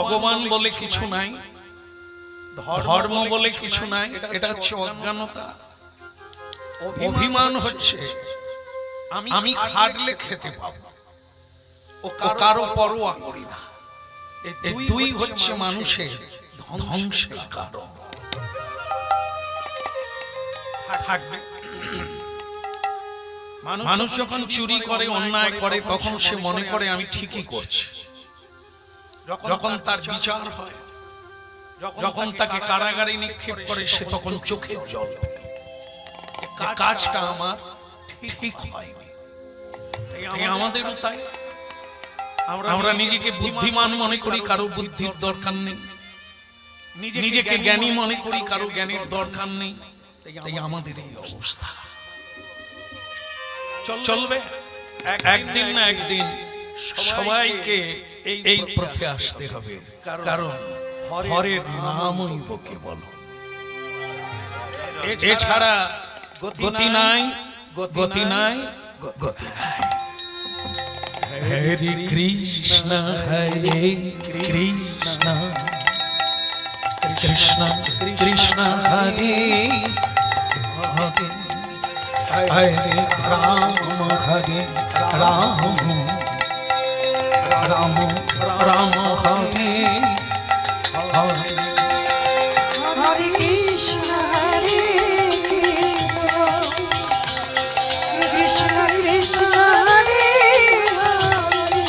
ভগবান বলে কিছু নাই, ধর্ম বলে কিছু নাই, এটা হচ্ছে অজ্ঞানতা। অভিমান হচ্ছে আমি খাটলে খেতে পাবো, ও কারো পরোয়া করি না। এই দুই হচ্ছে মানুষের ধ্বংসের কারণ। মানুষ যখন চুরি করে, অন্যায় করে, তখন সে মনে করে আমি ঠিকই করছি। যখন তার বিচার হয়, যখন তাকে কারাগারে নিক্ষেপ করে, সে তখন চোখের জল ফেলে, কাজটা আমার ঠিক হয়নি। আমাদেরও তাই, আমরা নিজেকে বুদ্ধিমান মনে করি, কারো বুদ্ধির দরকার নেই। নিজেকে জ্ঞানী মনে করি, কারো জ্ঞানের দরকার নেই। তাই আমাদের এই অবস্থা চলবে। একদিন না একদিন সবাইকে এই পথে আসতে হবে, কারণ হরের নামই বকে বলো, এছাড়া গতি নাই, গতি নাই, গতি নাই। হরে কৃষ্ণ হরে কৃষ্ণ কৃষ্ণ কৃষ্ণ হরে হরে, হরে রাম হরে রাম, রাম রাম হরে হরে। হরে কৃষ্ণ হরে কৃষ্ণ কৃষ্ণ কৃষ্ণ হরে হরে,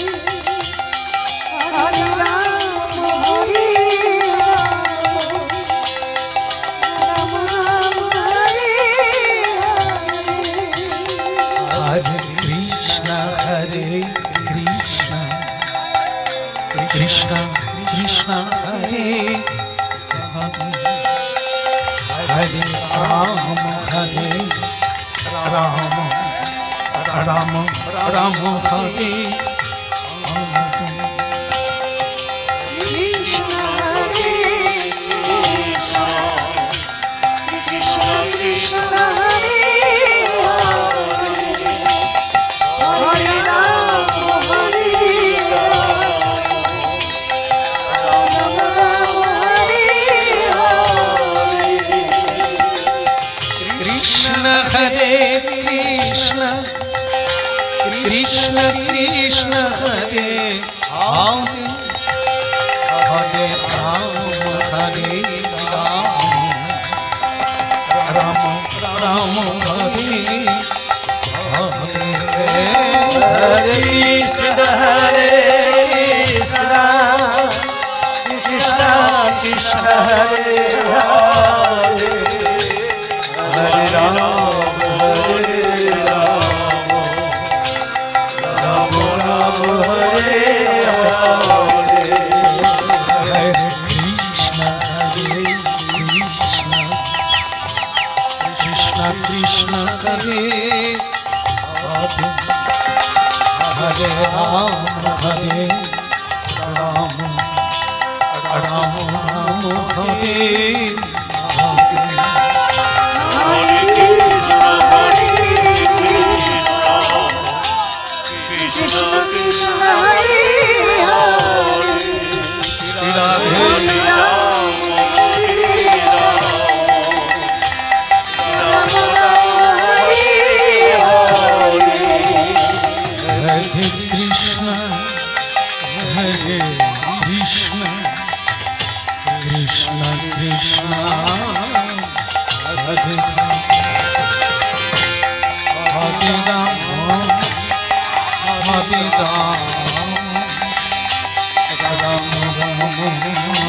হরে রাম হরে রাম, রাম রাম হরে হরে। হরে কৃষ্ণ হরে কৃষ্ণ কৃষ্ণ কৃষ্ণ হরে হরে, হরে রাম হরে রাম, রাম রাম হরে হরে। কৃষ্ণ হরে কৃষ্ণ কৃষ্ণ কৃষ্ণ হরে হরে, হরে রাম হরে রাম, রাম হরে হরে। কৃষ্ণ হরে কৃষ্ণ কৃষ্ণ কৃষ্ণ হরে হরে, হরে রাম হরে রাম, রাম রাম হরে হরে। হরে কৃষ্ণ হরে কৃষ্ণ কৃষ্ণ কৃষ্ণ হরে হরে, হরে রাম হরে রাম, রাম রাম হরে হরে। হরে কৃষ্ণ হরে কৃষ্ণ কৃষ্ণ কৃষ্ণ হরে হরে, হরে রাম হরে রাম, রাম রাম হরে হরে। হরে কৃষ্ণ হরে কৃষ্ণ কৃষ্ণ কৃষ্ণ হরে হরে, রাধে হরে রাম হরে রাম, রাম রাম হরে হরে। হরে কৃষ্ণ হরে কৃষ্ণ কৃষ্ণ কৃষ্ণ হরে হরে রাম, হরে রাম, রাম রাম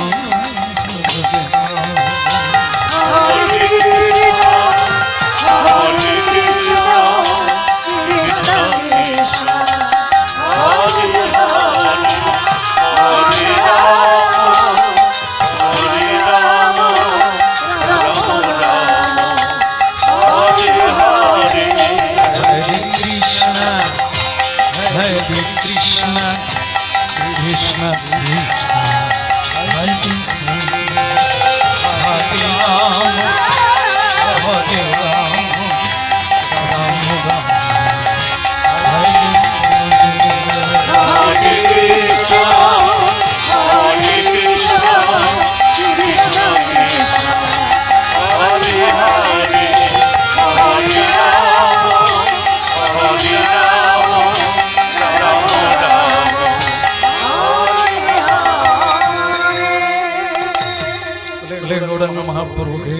बोले गौरांग महाप्रभु के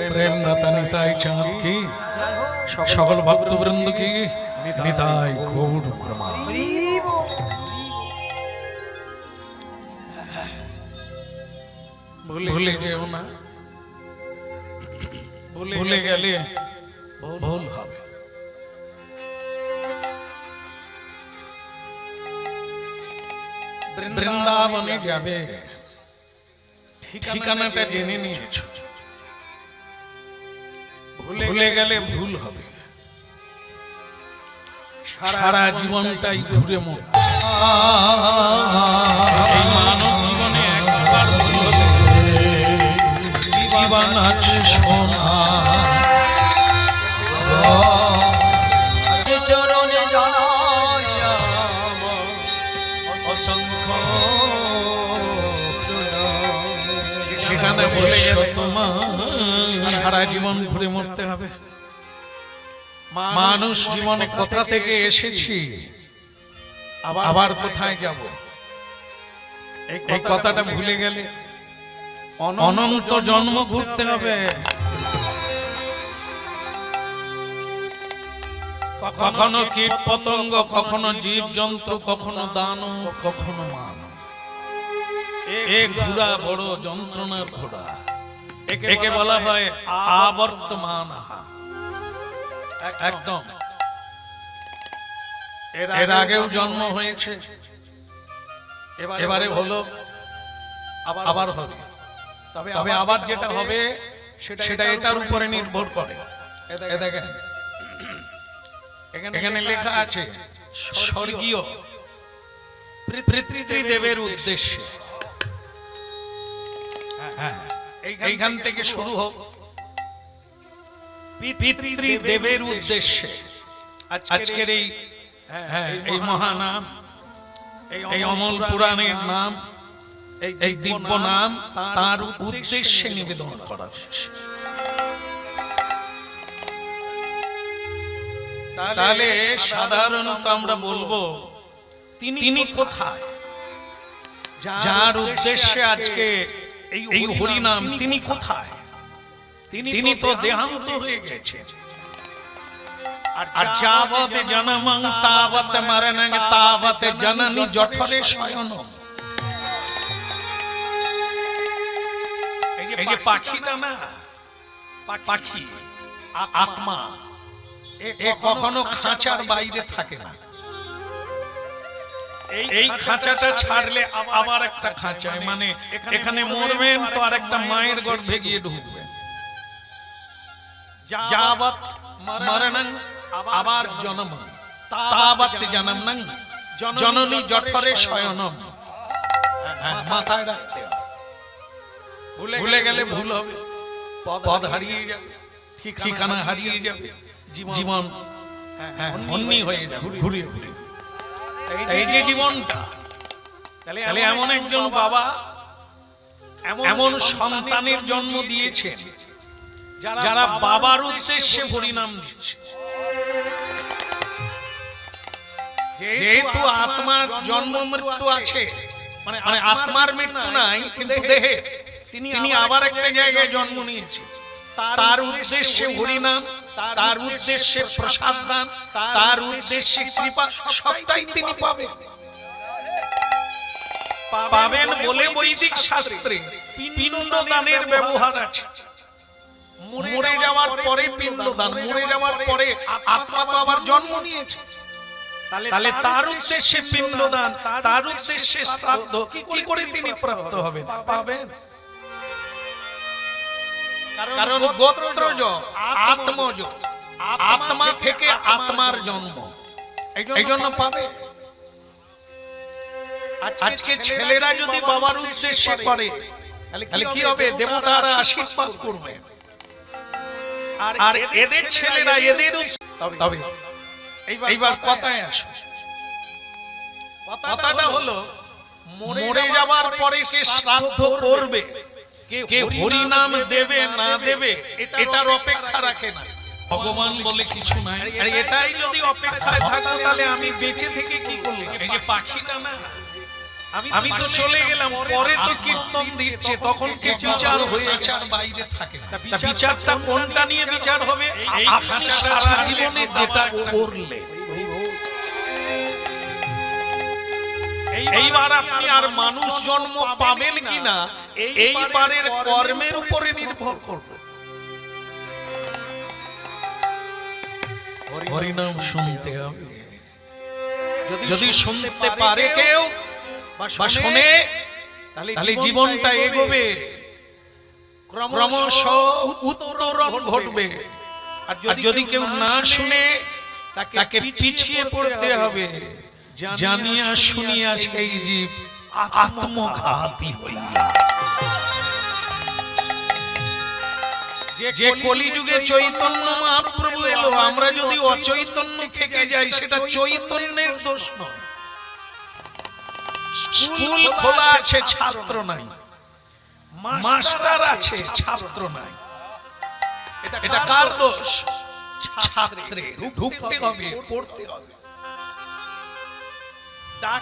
प्रेम दाता निताई चाँद की সকল ভক্তবৃন্দ কি নিতাই গৌর ব্রহ্মা। ভুলে যেও না, ভুলে গেলে ভুল হবে। বৃন্দাবনে যাবে, ঠিকানাটা জেনে নিয়েছ, ভুলে গেলে ভুল হবে। সারা জীবনটাই ঘুরে মর, এই মানব জীবনে একবার ভুল হলে জীবন আছে সোনা। চরণে জানাই অসংখ্য সেখানে বলে গেল তোমার সারা জীবন ঘুরে মরতে হবে। মানুষ জীবনে কোথা থেকে এসেছি, আবার কোথায় যাব, এই কথাটা ভুলে গেলে অনন্ত জন্ম ঘুরতে হবে। কখনো কীট পতঙ্গ, কখনো জীব জন্তু, কখনো দানব, কখনো মানব। এ ঘোড়া বড় যন্ত্রণার ঘোড়া, একে বলা হয় আবর্তমান। একদম এর আগেও জন্ম হয়েছে, এবারে হলো, আবার হবে। তবে আবার যেটা হবে সেটা এটার উপরে নির্ভর করে। দেখেন এখানে লেখা আছে স্বর্গীয় পিতৃদেবের উদ্দেশ্যে। এইখান থেকে শুরু হোক, পিতৃদেবের উদ্দেশ্যে আজকের এই মহানাম, এই অমল পুরাণের নাম, এই দিব্য নাম তার উদ্দেশ্যে নিবেদন করা হচ্ছে। তাহলে সাধারণত আমরা বলবো তিনি কোথায়, যার উদ্দেশ্যে আজকে এই হরিনাম, তিনি কোথায়? তিনি তো দেহান্ত হয়ে গেছেন। আর যাবৎ জনমং তাবৎ মরণং তাবৎ জননী জঠরে শয়নম। এই যে পাখিটা না, পাখি আত্মা, এ কখনো খাঁচার বাইরে থাকে না। এই খাঁচাটা ছাড়লে আবার একটা খাঁচায়, মানে এখানে মরবেন তো আর একটা মায়ের গর্ভে গিয়ে ঢুকবেন। যাবৎ মরণং আবার জনমং তাবৎ জনমং জননী জঠরে শয়নম। মাথায় রাখতে হবে, ভুলে গেলে ভুল হবে, পদ হারিয়ে যাবে, ঠিকানা হারিয়ে যাবে, জীবন অন্যি হয়ে যাবে ঘুরিয়ে ঘুরিয়ে। এই যে জীবনটা, তাহলে এমন একজন বাবা এমন সন্তানের জন্ম দিয়েছেন যারা বাবার উদ্দেশ্যে হরিনাম দিচ্ছে। যেহেতু আত্মার জন্ম মৃত্যু আছে, মানে আত্মার মৃত্যু নাই, কিন্তু দেহে তিনি আবার একটা জায়গায় জন্ম নিয়েছেন। তার উদ্দেশ্যে হরিনাম, তার উদ্দেশ্যে প্রসাদ দান, তার উদ্দেশ্যে কৃপা, সবটাই তিনি পাবেন। পাবেন বলে বৈদিক শাস্ত্রে পিণ্ডদানের ব্যবহার আছে। মরে যাওয়ার পরে পিণ্ডদান, মরে যাওয়ার পরে আত্মা তো আবার জন্ম নিয়েছে, তাহলে তার উদ্দেশ্যে পিণ্ডদান, তার উদ্দেশ্যে শ্রাদ্ধ কি করে তিনি প্রাপ্ত হবেন? পাবেন। কারণ গোত্রজ আত্মজ, আত্মা থেকে আত্মার জন্ম, এই জন্য পাবে। আজকে ছেলেরা যদি বাবার উদ্দেশ্যে করে, তাহলে কি হবে? দেবতারা আশীর্বাদ করবে। আর এদের ছেলেরা এদের, তবে এইবার কথায় আসো। কথাটা হলো, মরে যাবার পরে কে শ্রাদ্ধ করবে, কে হরিনাম দেবে না দেবে, এটার অপেক্ষা রাখে না। ভগবান বলে কিছু নাই। আর এটাই যদি অপেক্ষায় থাকতো, তাহলে আমি বেঁচে থেকে কি করলাম? এই যে পাখিটা না, আমি তো চলে গেলাম, পরে তো কীর্তন দিচ্ছে, তখন কি বিচার হয়েছে আর বাইরে থাকে না। তা বিচারটা কোনটা নিয়ে বিচার হবে? আপনি সারা জীবনে যেটা করলে, এইবার আপনি আর মানুষ জন্ম পাবেন কিনা এইবারের কর্মের উপরে নির্ভর করবে। হরিনাম শুনতে হবে, যদি শুনতে পারে কেউ বা শোনে, তাহলে জীবনটা এগোবে, ক্রমশ উত্তরণ ঘটবে। আর যদি কেউ না শুনে, তাকে পিছিয়ে পড়তে হবে। জানিয়া শুনিয়া সেই জীব আত্মঘাতী হইল। যে কলিযুগে চৈতন্য মহাপ্রভু এলো, আমরা যদি অচৈতন্য থেকে যাই, সেটা চৈতন্যের দোষ নয়। স্কুল খোলা আছে, ছাত্র নাই, মাস্টার আছে, ছাত্র নাই, এটা কার দোষ? ছাত্রের। ঢুকতে হবে, পড়তে হবে।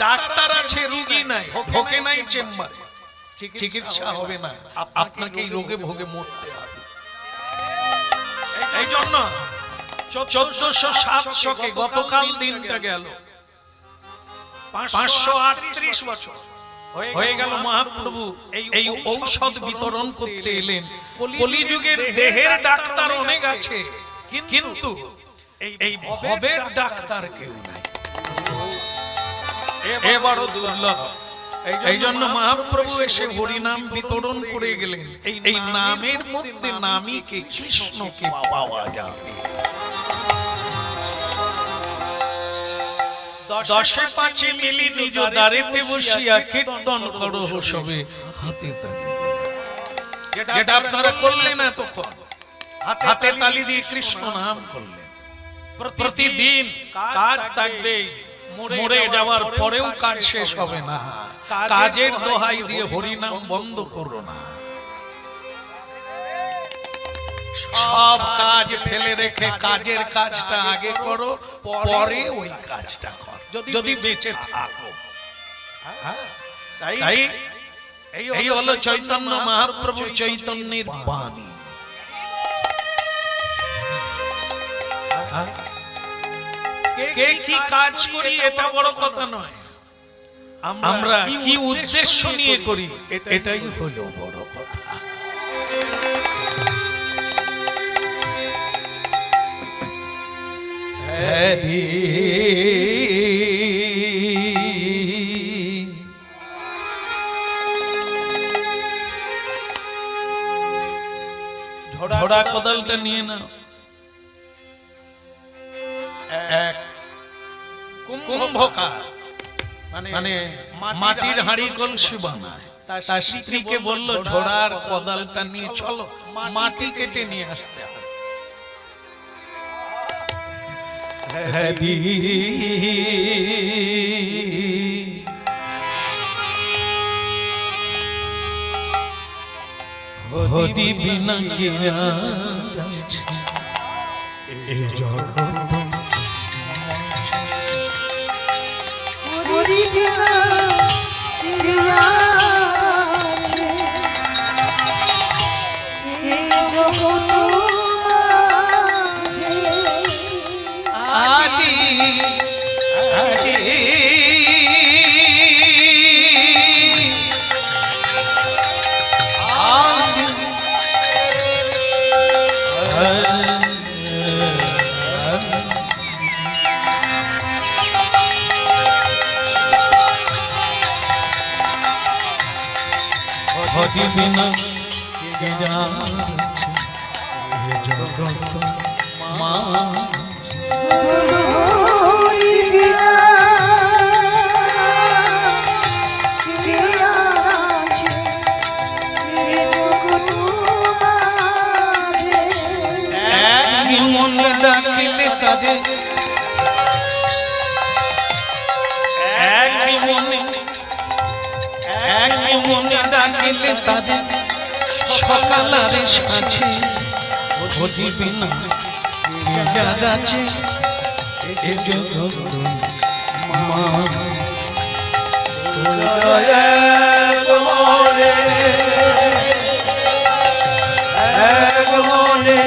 ডাক্তার আছে, রোগী নাই, ঢোকে নাই চেম্বারে, চিকিৎসা হবে না, আপনাকে এই রোগে ভোগে মরতে হবে। এই জন্য 1400-700 গতকাল দিনটা গেল, 538 বছর হয়ে গেল মহাপ্রভু এই ঔষধ বিতরণ করতে এলেন। কলিযুগের দেহের ডাক্তার অনেক আছে, কিন্তু এই ভবের ডাক্তার কেউ নাই, এবারও দুর্লভ। এই জন্য মহাপ্রভু এসে হরিনাম বিতরণ করে গেলেন। এই নামের মধ্যে নামীকে, কৃষ্ণকে পাওয়া যাবে। 10-5 মিলি নিজ দ্বারেতে বসিয়া কীর্তন করো সবে হাতে তালি। যেটা আপনারা করলেন এতক্ষণ, হাতে তালি দিয়ে কৃষ্ণ নাম করলেন। প্রতিদিন কাজ থাকবে, মরে যাওয়ার পরেও কাজ শেষ হবে না। কাজের দোহাই দিয়ে হরিনাম বন্ধ করো না। সব কাজ ফেলে রেখে কাজের কাজটা আগে করো, পরে ওই কাজটা করো, যদি বেঁচে থাকো। তাই এই হলো চৈতন্য মহাপ্রভুর চৈতন্যের বাণী। কে কি কাজ করি এটা বড় কথা নয়, আমরা কি উদ্দেশ্য নিয়ে করি এটাই হলো বড় কথা। ঝোড়া কোদালটা নিয়ে নাও। এক কুম্ভকার মানে মাটির হাঁড়ি কলসি বানায়, তার স্ত্রীকে বলল ঝোড়ার কোদালটা নিয়ে চলো, মাটি কেটে নিয়ে আসতে হবে। হরি বিনা গিয়া এ জগৎ, হরি বিনা গিয়া আছে এ জগৎ মাঝে। আদি আদি হরি বিনা গিয়া এ জগৎ মা। হরি বিনা গিয়া আছে এ জগৎ মাঝে। এক মনে ডাকিলে কাজে, এক মনে ডাকিলে তাদের সকালারে সাথে। হরি বিনা গিয়া আছে এ জগৎ মা। এক মনে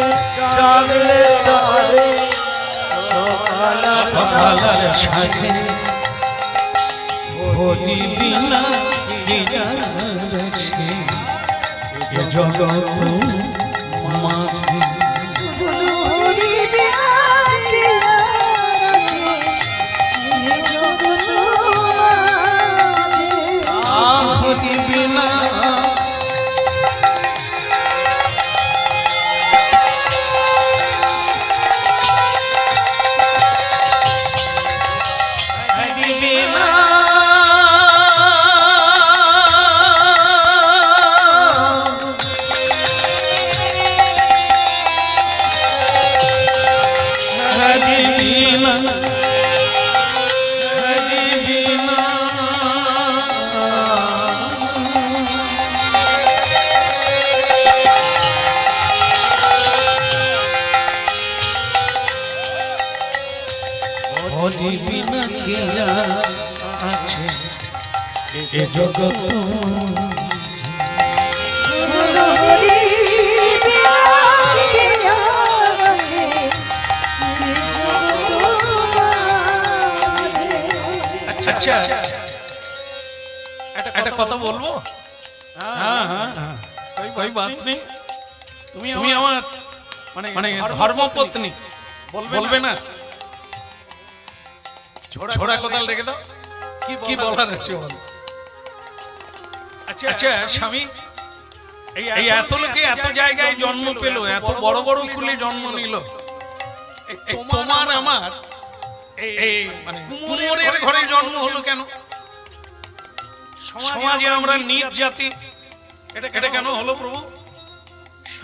ডাকলে তারে সকালের সাথে হরি বিনা কি যাচ্ছে এ জগৎ মাঝে হরি বিনা কে আছে এই জগৎ মাঝে। হরি বিনা হরি বিনা হরি বিনা হরি বিনা হরি বিনা খিয়া আছে এ জগৎ হরি বিনা কে আছে এই জগৎ মাঝে। আচ্ছা একটা কথা বলবো হ্যাঁ হ্যাঁ হ্যাঁ कोई बात नहीं তুমি আমার মানে ধর্মপত্নী বলবে না ঝোড়া কোদাল রেখে দাও কি বলার আছে বলো আচ্ছা স্বামী এই এত লোকে এত জায়গায় জন্ম পেল এত বড় বড় কুলে জন্ম নিল এই তোমার আমার এই মানে কুমোরের ঘরে জন্ম হলো কেন সমাজে আমরা নীচ জাতি এটা কেন হলো প্রভু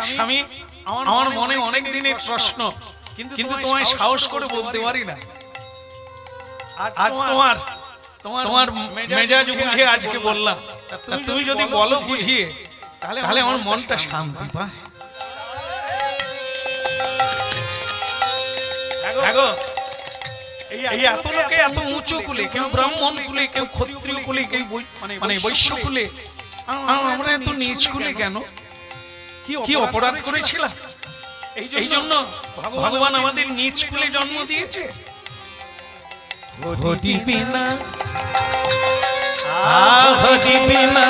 স্বামী আমার মনে অনেক দিনের প্রশ্ন কিন্তু তোমায় সাহস করে বলতে পারি না আজ তোমার মেজাজ বুঝিয়ে আজকে বললাম তা তুমি যদি বলো বুঝিয়ে তাহলে আমার মনটা শান্তি পায় দেখো এই এত লোকে এত উঁচু কুলে কেউ ব্রাহ্মণ কুলে কেউ ক্ষত্রিয় কুলে কেউ মানে বৈশ্য কুলে আমরা এত নিচ কুলে কেন কি অপরাধ করেছিলাম এই জন্য ভগবান আমাদের নিচ কুলে জন্ম দিয়েছে হরি বিনা হরি বিনা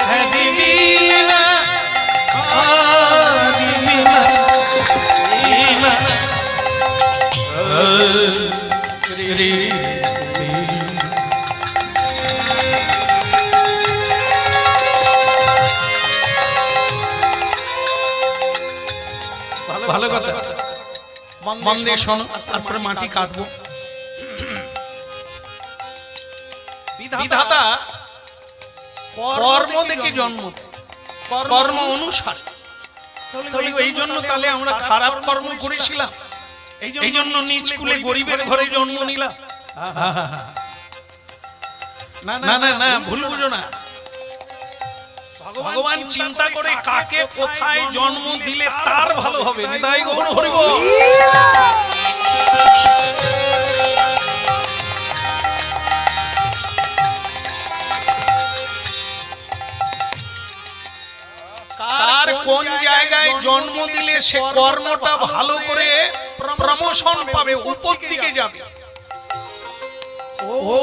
হরি বিনা হরি বিনা বিনা হরি ভালো কথা মন দিয়ে শোনো তারপরে মাটি কাটবো বিধাতা কর্ম দেখে জন্ম দেয় কর্ম অনুসার এই জন্য তাহলে আমরা খারাপ কর্ম করেছিলাম এই জন্য নিচ কুলে গরিবের ঘরে জন্ম নিলাম না না না না ভুল বুঝো না ভগবান চিন্তা করে কাকে কোথায় জন্ম দিলে তার ভালো হবে নিতাই গৌর হরি বল কার কোন জায়গায় জন্ম দিলে সে কর্মটা ভালো করে প্রমোশন পাবে উপর দিকে যাবে ও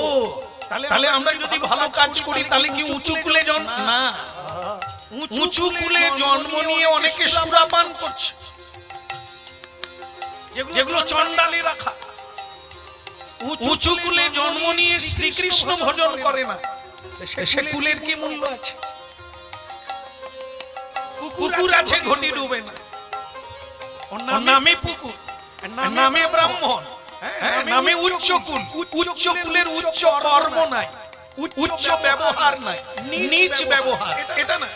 তাহলে আমরা যদি ভালো কাজ করি তাহলে কি উঁচু কুলে জন্ম না উঁচু কুলে জন্ম নিয়ে অনেকে সুরাপান করছে যেগুলো চন্ডালে রাখা উঁচু কুলে জন্ম নিয়ে শ্রীকৃষ্ণ ভজন করে না সে কুলের কি মূল্য আছে পুকুর আছে ঘটি ডুবে না ওর নামে পুকুর নামে ব্রাহ্মণ নামে উচ্চ কুল উচ্চ কুলের উচ্চ কর্ম নাই উচ্চ ব্যবহার নাই নিচ ব্যবহার এটা না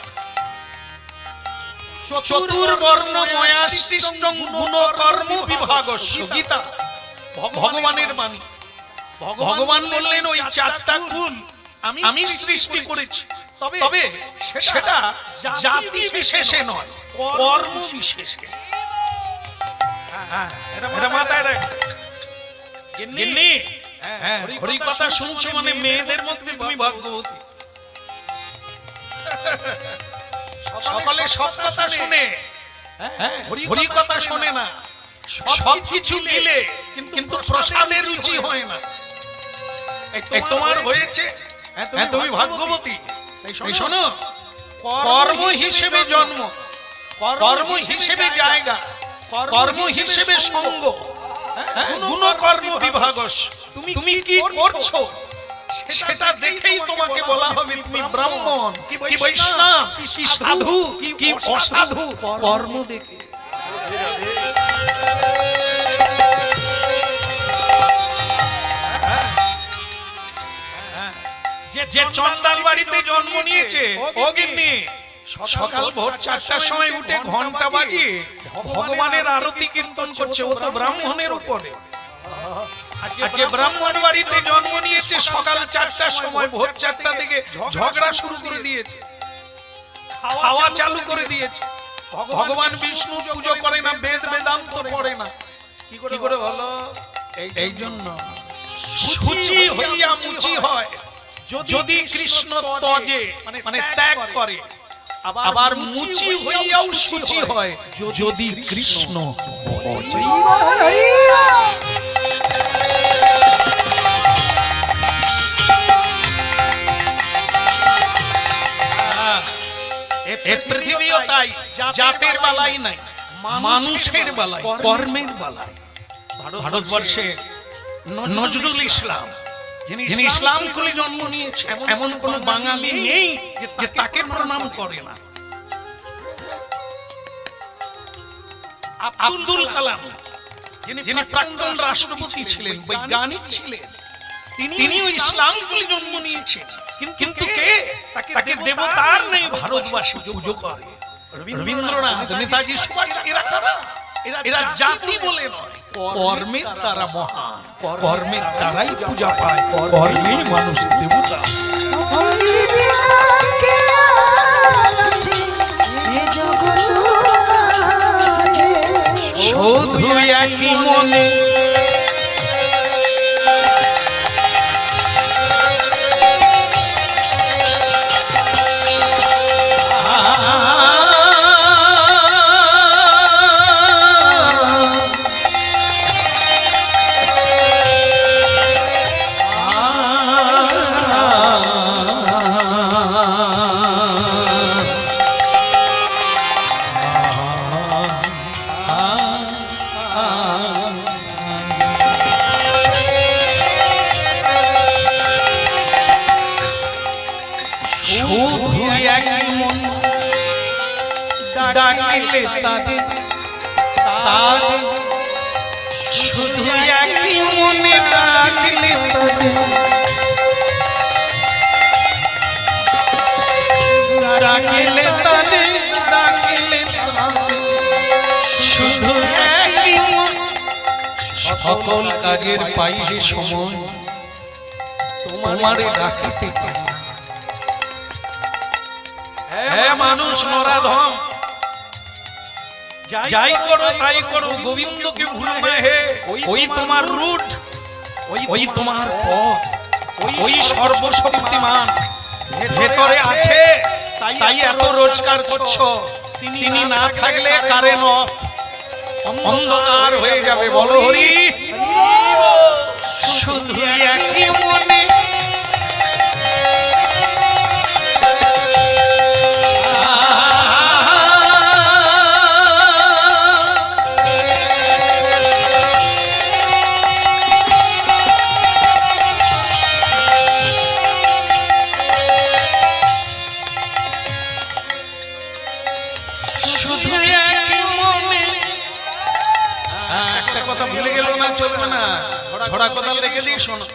চতুর্বর্ণ ময়া সৃষ্টং গুণ কর্ম বিভাগস্য গীতা ভগবানের বাণী ভগবান বললেন ওই চারটা কুল আমি সৃষ্টি করেছি তবে সেটা জাতি বিশেষে নয় কর্ম বিশেষে এটা মাথায় রাখ গিন্নি হ্যাঁ, হরি কথা শুনছো মানে মেয়েদের মধ্যে তুমি ভাগ্যবতী। সকলে সব কথা শুনে, হ্যাঁ, হরি কথা শোনে না। সব কিছু মিলে কিন্তু প্রসাদের রুচি হয় না। এই তোমার হয়েছে, হ্যাঁ, তুমি ভাগ্যবতী। এই শোনো, কর্ম হিসেবে জন্ম, কর্ম হিসেবে জায়গা, কর্ম হিসেবে সঙ্গ, গুণ কর্ম বিভাগস। তুমি কি করছো সেটা দেখেই তোমাকে বলা হবে তুমি ব্রাহ্মণ কি বৈষ্ণব কি সাধু কি অসাধু, কর্ম দেখে। যে চন্দাল বাড়িতে জন্ম নিয়েছে ও গিন্নি সকাল ভোর 4টার সময় উঠে ঘন্টা বাজিয়ে ভগবানের আরতি কীর্তন করছে, ও তো ব্রাহ্মণের উপরে। আর যে ব্রাহ্মণ বাড়িতে জন্ম নিয়েছে সকাল 4টার সময়, ভোর 4টা থেকে ঝগড়া শুরু করে দিয়েছে, খাওয়া চালু করে দিয়েছে। ভগবান বিষ্ণু পুজো করে না, বেদ বেদান্ত পড়ে না, কি করে বলো? এই জন্য সূচি হইয়া মুচি হয় যদি কৃষ্ণ তজে মানে ত্যাগ করে, আবার মুচি হইয়াও সূচি হয় যদি কৃষ্ণ ভজে। এ পৃথিবীও তাই, জাতের বালাই নাই, মানুষের বালাই, কর্মের বালাই। ভারতবর্ষে নজরুল ইসলাম যিনি ইসলাম কুলে জন্ম নিয়েছে এমন কোন বাঙালি নেই যে তাকে প্রণাম করে না। আব্দুল কালাম যিনি প্রাক্তন রাষ্ট্রপতি ছিলেন, বৈজ্ঞানিক ছিলেন, তিনিও ইসলাম কুলে জন্ম নিয়েছেন। কিন্তু কে তাকে দেবতার নেই ভারতবাসী পুজো করে। রবীন্দ্রনাথ, নেতাজি সুভাষ, এরা জাতি বলে নয়, কর্মের দ্বারা মহান, কর্মের দ্বারাই পূজা পায়, কর্মেই মানুষ দেবতা। হরি বিনা কে আর আছে এ জগৎ মাঝে, শুধু একই মনে ডাকিলে তাদের তাদের শুধু একই মনে ডাকিলে তাদের, ডাকিলে তাদের, ডাকিলে তাদের শুধু একই মন। সকল কাজের পাইলে সময় তোমারে ডাকিতে পাই। হে মানুষ নরাধম, যাই করো তাই করো, গোবিন্দকে ভুলো না হে। ওই তোমার রুট, ওই তোমার পথ, ওই সর্বশক্তিমান ভেতরে আছে, তাই এত রোজগার করছো। তিনি না থাকলে কারেন্ট অফ, অন্ধকার হয়ে যাবে। বলো হরি। শুধু একই মনে ভুলে গেল না, চলবে না, ঘোড়া কোদাল রেখে দিয়ে শোনো।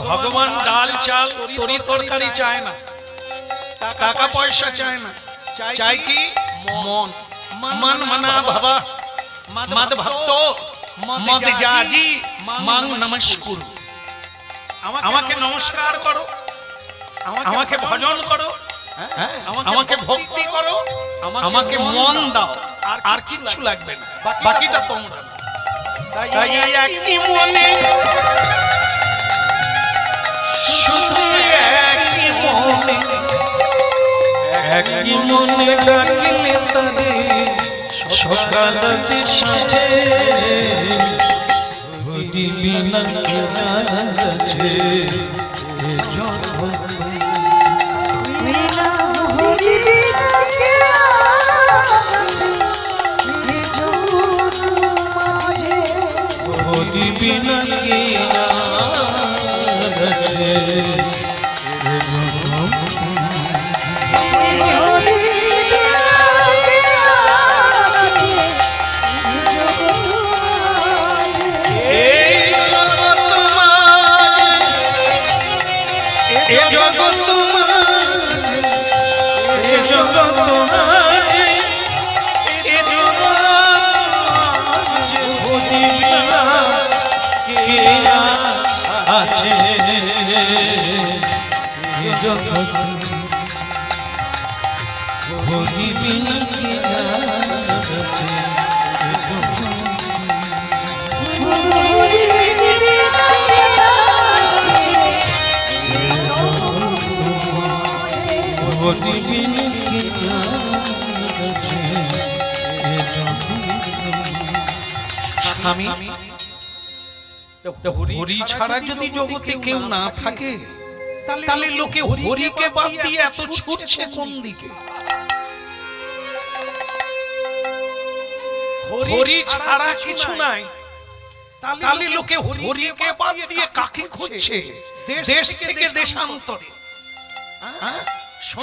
ভগবান ডাল চাল তরি তরকারি চায় না, টাকা পয়সা চায় না, চাই কি মন। মন মনা ভাবা মদ ভক্ত মদ জাজি মাং নমস্কুর। আমাকে নমস্কার করো, আমাকে ভজন করো, আমাকে ভক্তি করো, আমাকে মন দাও, আর কিচ্ছু লাগবে না, বাকিটা তোমরা। তাই একই মনে শুধু একই মনে ডাকিলে তারে সকালতে সাজে দিবি না আছে বিনা হরি বিনা কে আছে এ জগৎ মাঝে দিবি না আছে হরি বিনা কে আছে এ জগৎ মাঝে এই জগৎ মাঝে এ জগৎ মাঝে এ জগৎ মাঝে এ জগৎ মাঝে দিবি না কে আছে এ জগৎ দিবি না কে আছে এ জগৎ হরি বিনা কে আছে এ জগৎ মাঝে স্বামী হরি ছাড়া যদি জগতে কেউ না থাকে তাহলে লোকে হরিকে বাদ দিয়ে এত ছুটছে কোন দিকে? হরি ছাড়া কিছু নাই, তাহলে লোকে হরিকে বাদ দিয়ে কাকে খুঁজছে? দেশ থেকে দেশান্তরে,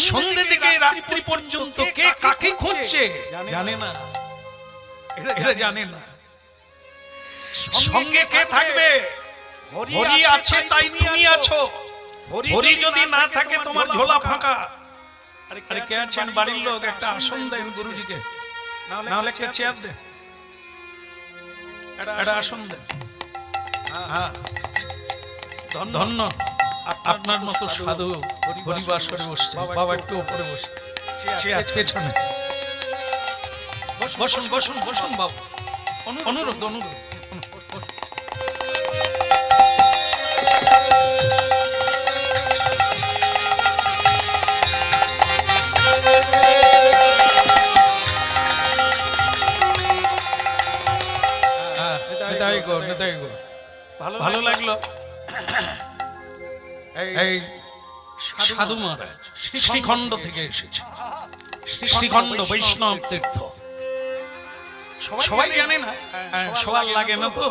সন্ধ্যে থেকে রাত্রি পর্যন্ত কে কাকে খুঁজছে জানে না, এটা জানে না। সঙ্গে কে থাকবে? হরি আছে তাই তুমি আছো, হরি যদি না থাকে তোমার ঝোলা ফাঁকা। আরে কে আছেন বাড়ির লোক? একটা আসন দেন গুরুজিকে, না হলে একটা চেয়ার দেন, একটা আসন দেন। হ্যাঁ, ধন্য আপনার মতো সাধু হরিবাসরে বসছে। বাবা একটু উপরে বসে, চেয়ার পেছনে বসুন, বসুন, বসুন বাবু। অনুরোধ, অনুরোধ। ভালো লাগলো। এই সাধু মহারাজ শ্রীখণ্ড থেকে এসেছে, শ্রীখণ্ড বৈষ্ণব তীর্থ। সবাই জানে না, সবার লাগে না তো,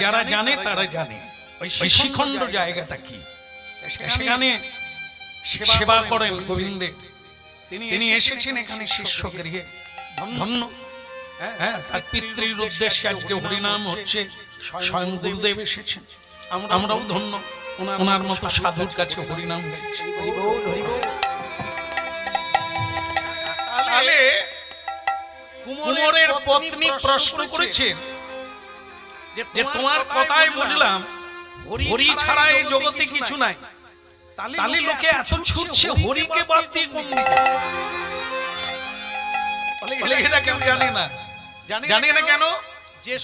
যারা জানে তারা জানে ওই শ্রীখণ্ড জায়গাটা কি। সেখানে সেবা করেন গোবিন্দের, তিনি এসেছেন এখানে শিষ্য গৃহে। ধন্য, হ্যাঁ, তার পিতৃর উদ্দেশ্যে আজকে হরিনাম হচ্ছে, স্বয়ং গুরুদেব এসেছেন। আমরাও ধন্য, ওনার মতো সাধুর কাছে হরিনাম গাইছি। তাহলে কুমোরের পত্নী প্রশ্ন করেছেন যে তোমার কথাই বুঝলাম হরি ছাড়া এই জগতে কিছু নাই, তাহলে লোকে এত ছুটছে হরিকে বাদ দিয়ে কোন দিকে? এটা কেউ জানে না। জানে না কেন?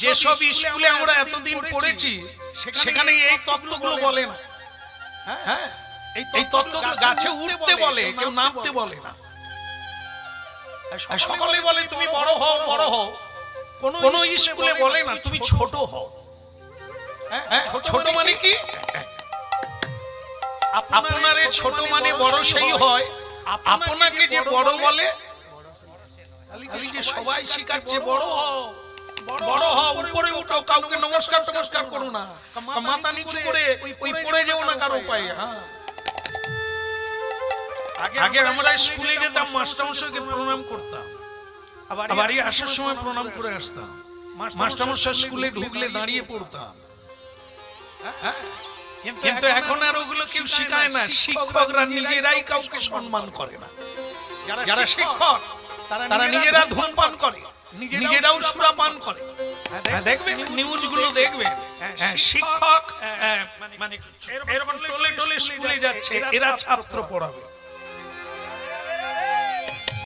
যেসব স্কুলে আমরা এতদিন পড়েছি সেখানে এই তত্ত্বগুলো বলে না। হ্যাঁ, এই তত্ত্বগুলো গাছে উঠতে বলে, কেউ নামতে বলে না। সকলে বলে তুমি বড় হও, বড় হও। কোন স্কুলে বলে না তুমি ছোট হও। ছোট মানে কি? আপনারে ছোট মানে বড় সেই হয়, আপনাকে যে বড় বলে, খালি যে সবাই শিখাচ্ছে বড় হও, বড় হও, উপরে উঠো, কাউকে নমস্কার টমস্কার করো না, মাথা নিচু করে ওই পড়ে যাও না কারো পায়ে। আগে আমরা স্কুলে যেতাম, মাস্টারমশাইকে প্রণাম করতাম, আবার বাড়ি আসার সময় প্রণাম করে আসতাম। মাস্টারমশাই স্কুলে ঢুকলে দাঁড়িয়ে পড়তাম। কিন্তু এখন আর ওগুলো কেউ শেখায় না। শিক্ষকরা নিজেরাই কাউকে সম্মান করে না। যারা শিক্ষক তারা নিজেরা ধূমপান করে, নিজেরাও সুরাপান করে। দেখবেন নিউজগুলো দেখবেন, শিক্ষক মানে এরকম টোলে টোলে স্কুলে যাচ্ছে, এরা ছাত্র পড়াবে।